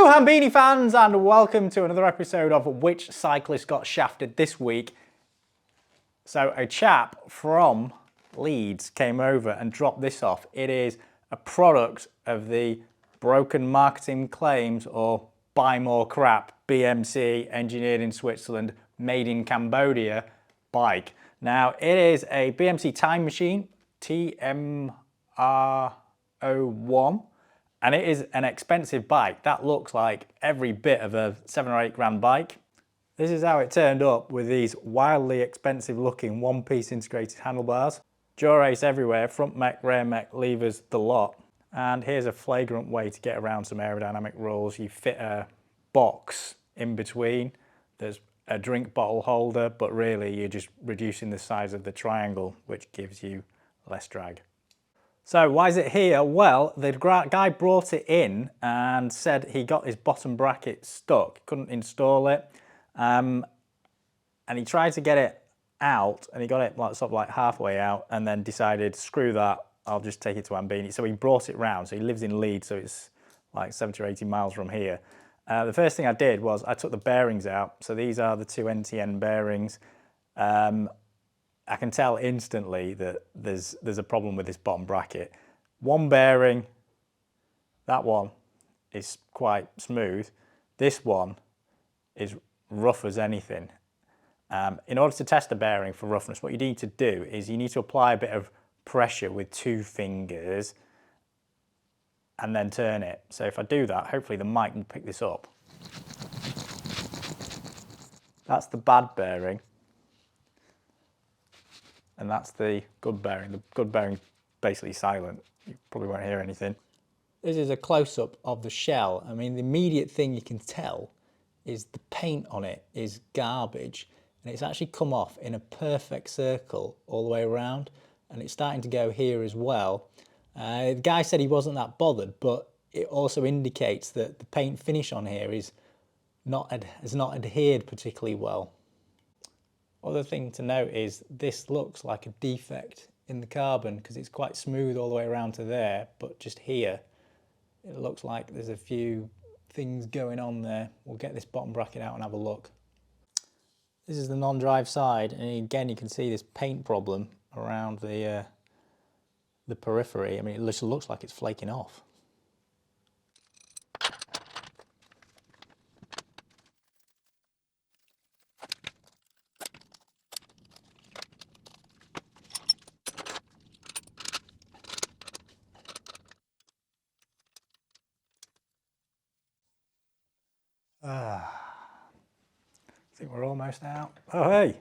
Hello Hambini fans and welcome to another episode of Which Cyclist Got Shafted This Week. So a chap from Leeds came over and dropped this off. It is a product of the broken marketing claims or buy more crap BMC engineered in Switzerland made in Cambodia bike. Now it is a BMC Time Machine TMR01. And it is an expensive bike. That looks like every bit of a 7 or 8 grand bike. This is how it turned up with these wildly expensive looking one-piece integrated handlebars. Durace everywhere, front mech, rear mech, levers, the lot. And here's a flagrant way to get around some aerodynamic rules. You fit a box in between. There's a drink bottle holder, but really you're just reducing the size of the triangle, which gives you less drag. So why is it here? Well, the guy brought it in and said he got his bottom bracket stuck, couldn't install it, and he tried to get it out and he got it sort of like halfway out and then decided, screw that, I'll just take it to Hambini. So he brought it round. So he lives in Leeds, so it's like 70 or 80 miles from here. The first thing I did was I took the bearings out. So these are the two NTN bearings. I can tell instantly that there's a problem with this bottom bracket. One bearing, that one is quite smooth. This one is rough as anything. In order to test a bearing for roughness, what you need to do is you need to apply a bit of pressure with 2 fingers and then turn it. So if I do that, hopefully the mic will pick this up. That's the bad bearing. And that's the good bearing. The good bearing's basically silent. You probably won't hear anything. This is a close-up of the shell. I mean, the immediate thing you can tell is the paint on it is garbage. And it's actually come off in a perfect circle all the way around. And it's starting to go here as well. The guy said he wasn't that bothered, but it also indicates that the paint finish on here has not adhered particularly well. Other thing to note is this looks like a defect in the carbon because it's quite smooth all the way around to there, but just here it looks like there's a few things going on there. We'll get this bottom bracket out and have a look. This is the non-drive side, and again you can see this paint problem around the periphery. I mean, it just looks like it's flaking off. I think we're almost out. Oh, hey!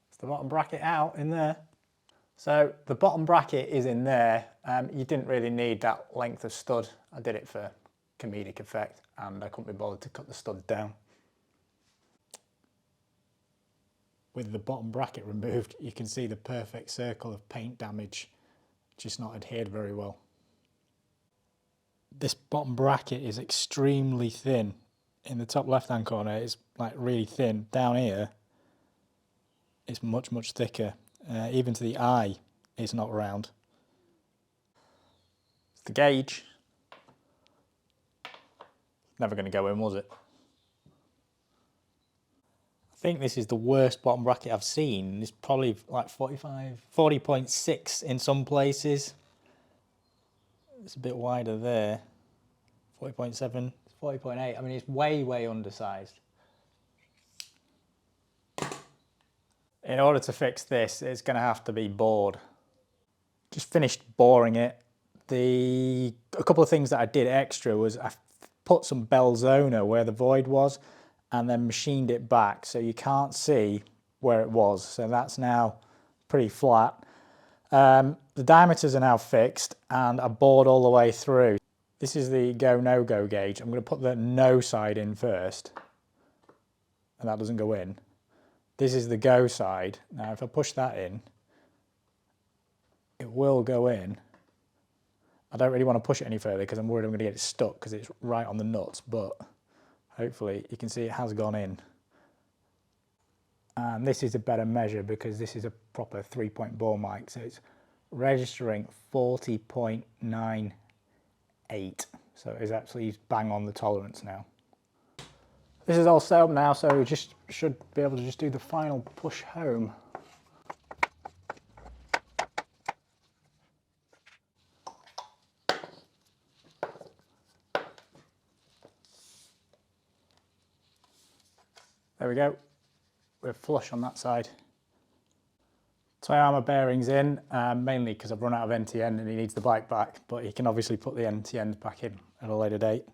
It's the bottom bracket out in there. So the bottom bracket is in there. You didn't really need that length of stud. I did it for comedic effect and I couldn't be bothered to cut the stud down. With the bottom bracket removed, you can see the perfect circle of paint damage, just not adhered very well. This bottom bracket is extremely thin. In the top left hand corner it's like really thin. Down here it's much thicker. Even to the eye it's not round. The gauge, never going to go in, was it? I think this is the worst bottom bracket I've seen. It's probably like 40.6 in some places. It's a bit wider there. 40.7, 40.8. I mean, it's way undersized. In order to fix this, it's going to have to be bored. Just finished boring it. A couple of things that I did extra was I put some Belzona where the void was and then machined it back so you can't see where it was. So that's now pretty flat. The diameters are now fixed and I bored all the way through. This is the go no-go gauge. I'm going to put the no side in first and that doesn't go in. This is the go side. Now if I push that in, it will go in. I don't really want to push it any further because I'm worried I'm going to get it stuck because it's right on the nuts, but hopefully you can see it has gone in. And this is a better measure because this is a proper 3-point ball mic, so it's registering 40.98. So it is actually bang on the tolerance now. This is all set up now, so we just should be able to just do the final push home. There we go. We're flush on that side. Toy armour bearings in, mainly because I've run out of NT-end and he needs the bike back, but he can obviously put the NT-end back in at a later date.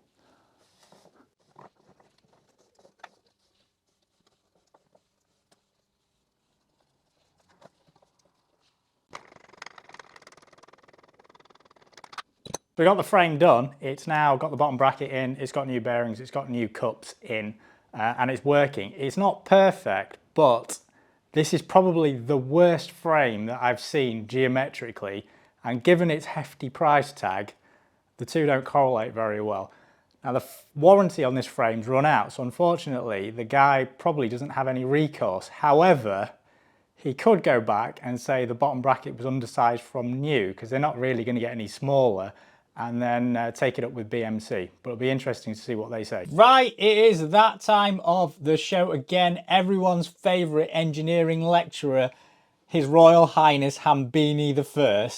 We got the frame done. It's now got the bottom bracket in, it's got new bearings, it's got new cups in, and it's working. It's not perfect, but this is probably the worst frame that I've seen geometrically, and given its hefty price tag, the two don't correlate very well. Now the warranty on this frame's run out, so unfortunately the guy probably doesn't have any recourse. However, he could go back and say the bottom bracket was undersized from new, because they're not really going to get any smaller, and then take it up with BMC. But it'll be interesting to see what they say. Right, it is that time of the show again. Everyone's favourite engineering lecturer, His Royal Highness Hambini I.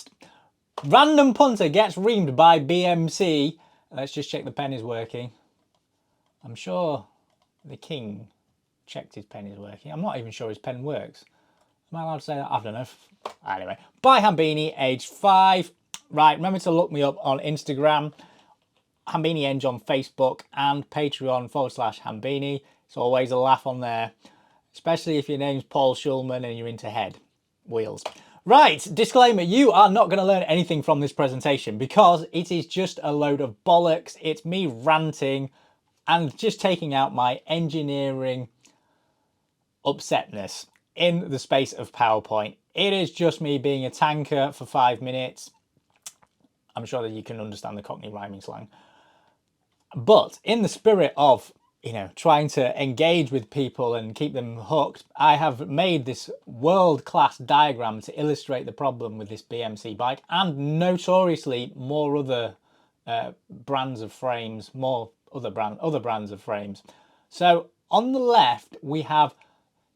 Random punter gets reamed by BMC. Let's just check the pen is working. I'm sure the king checked his pen is working. I'm not even sure his pen works. Am I allowed to say that? I don't know. Anyway, by Hambini, age 5. Right, remember to look me up on Instagram, Hambini Eng on Facebook, and Patreon/Hambini. It's always a laugh on there, especially if your name's Paul Schulman and you're into head wheels. Right, disclaimer, you are not going to learn anything from this presentation because it is just a load of bollocks. It's me ranting and just taking out my engineering upsetness in the space of PowerPoint. It is just me being a tanker for 5 minutes. I'm sure that you can understand the Cockney rhyming slang. But in the spirit of, you know, trying to engage with people and keep them hooked, I have made this world-class diagram to illustrate the problem with this BMC bike, and notoriously more other brands of frames, other brands of frames. So on the left we have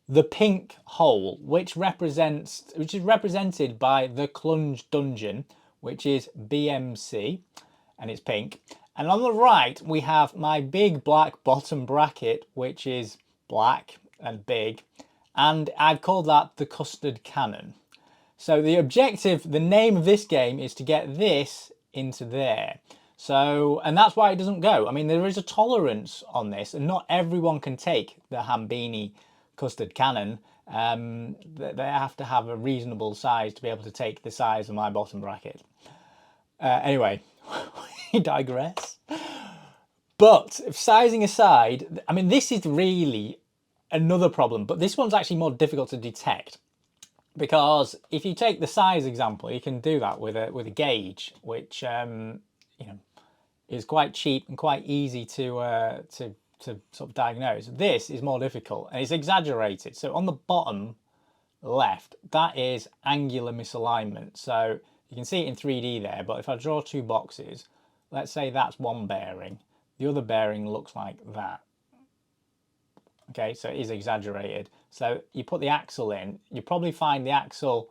the pink hole, which is represented by the Clunge Dungeon, which is BMC, and it's pink. And on the right, we have my big black bottom bracket, which is black and big, and I've called that the Custard Cannon. So the objective, the name of this game is to get this into there. So, and that's why it doesn't go. I mean, there is a tolerance on this, and not everyone can take the Hambini Custard Cannon. They have to have a reasonable size to be able to take the size of my bottom bracket. Anyway, we digress. But sizing aside, I mean, this is really another problem, but this one's actually more difficult to detect, because if you take the size example, you can do that with a gauge, which you know, is quite cheap and quite easy to sort of diagnose. This is more difficult and it's exaggerated. So on the bottom left, that is angular misalignment. So you can see it in 3D there, but if I draw two boxes, let's say that's one bearing, the other bearing looks like that. Okay, so it is exaggerated. So you put the axle in, you probably find the axle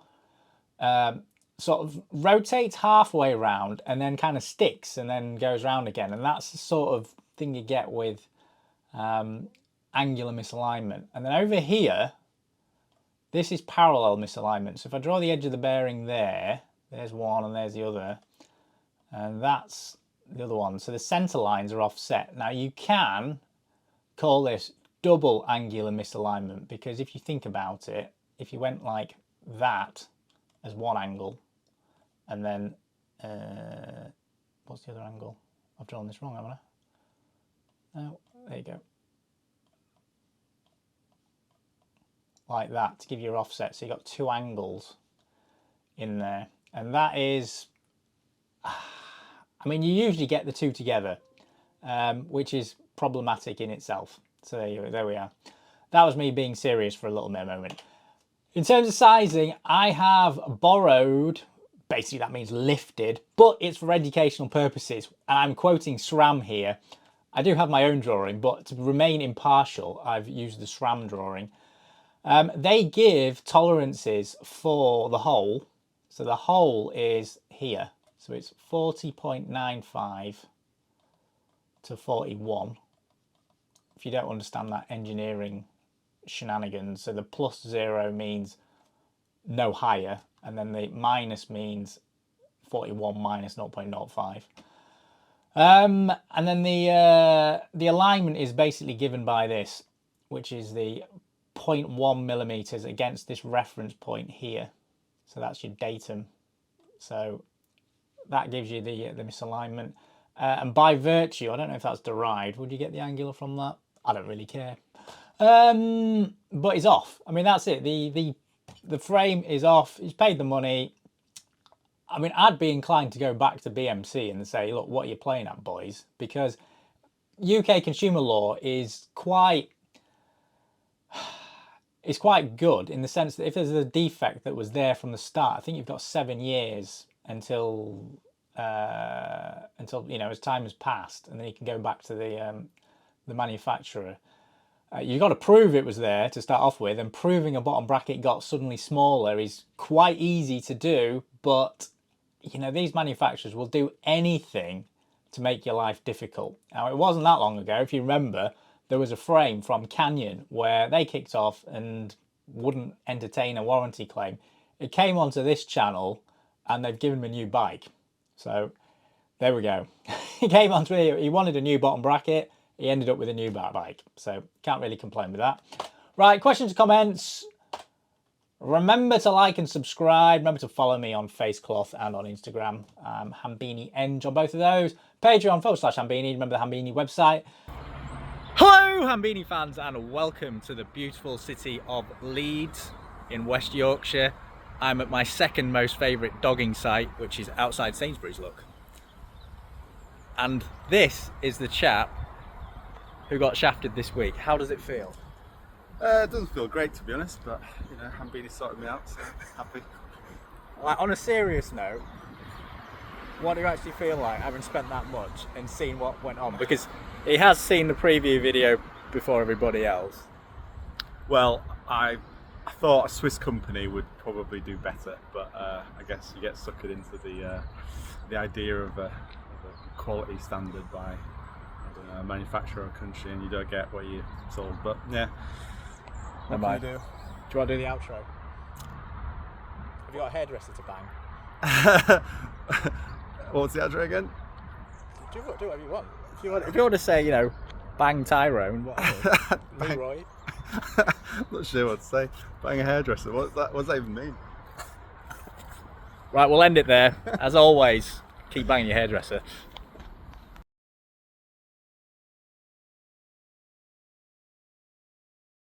sort of rotates halfway around and then kind of sticks and then goes round again. And that's the sort of thing you get with angular misalignment. And then over here, this is parallel misalignment. So if I draw the edge of the bearing there, there's one and there's the other, and that's the other one. So the center lines are offset. Now you can call this double angular misalignment, because if you think about it, if you went like that as one angle, and then what's the other angle? I've drawn this wrong, haven't I? Oh, there you go. Like that to give you your offset. So you've got two angles in there. And that is, I mean, you usually get the two together, which is problematic in itself. So there we are. That was me being serious for a little moment. In terms of sizing, I have borrowed basically that means lifted, but it's for educational purposes. And I'm quoting SRAM here. I do have my own drawing, but to remain impartial, I've used the SRAM drawing. They give tolerances for the hole. So the hole is here. So it's 40.95 to 41. If you don't understand that engineering shenanigans, so the +0 means no higher, and then the minus means 41 minus 0.05. And then the alignment is basically given by this, which is the 0.1 millimeters against this reference point here. So that's your datum. So that gives you the misalignment. And by virtue, I don't know if that's derived. Would you get the angular from that? I don't really care. But it's off. I mean, that's it. The frame is off. He's paid the money. I mean, I'd be inclined to go back to BMC and say, look, what are you playing at, boys? Because UK consumer law is quite good in the sense that if there's a defect that was there from the start, I think you've got 7 years until you know, as time has passed, and then you can go back to the manufacturer. You've got to prove it was there to start off with, and proving a bottom bracket got suddenly smaller is quite easy to do, but you know, these manufacturers will do anything to make your life difficult. Now, it wasn't that long ago, if you remember, there was a frame from Canyon where they kicked off and wouldn't entertain a warranty claim. It came onto this channel and they've given him a new bike. So there we go. He came onto it, he wanted a new bottom bracket, he ended up with a new bike. So can't really complain with that. Right, questions, comments. Remember to like and subscribe. Remember to follow me on Facecloth and on Instagram. Hambini Eng on both of those. Patreon.com/Hambini. Remember the Hambini website. Hello, Hambini fans, and welcome to the beautiful city of Leeds in West Yorkshire. I'm at my second most favourite dogging site, which is outside Sainsbury's, look. And this is the chap who got shafted this week. How does it feel? It doesn't feel great, to be honest, but you know, Hambini sorted me out, so happy. Like, on a serious note, what do you actually feel like having spent that much and seen what went on? Because he has seen the preview video before everybody else. Well, I thought a Swiss company would probably do better, but I guess you get suckered into the idea of a quality standard by a manufacturer or country, and you don't get what you're told. But yeah, what can you do? Do you want to do the outro? Have you got a hairdresser to bang? What's the outro again? Do whatever you want. If you want to say, you know, bang Tyrone, whatever. Leroy. I'm not sure what to say. Bang a hairdresser. What does that even mean? Right, we'll end it there. As always, keep banging your hairdresser.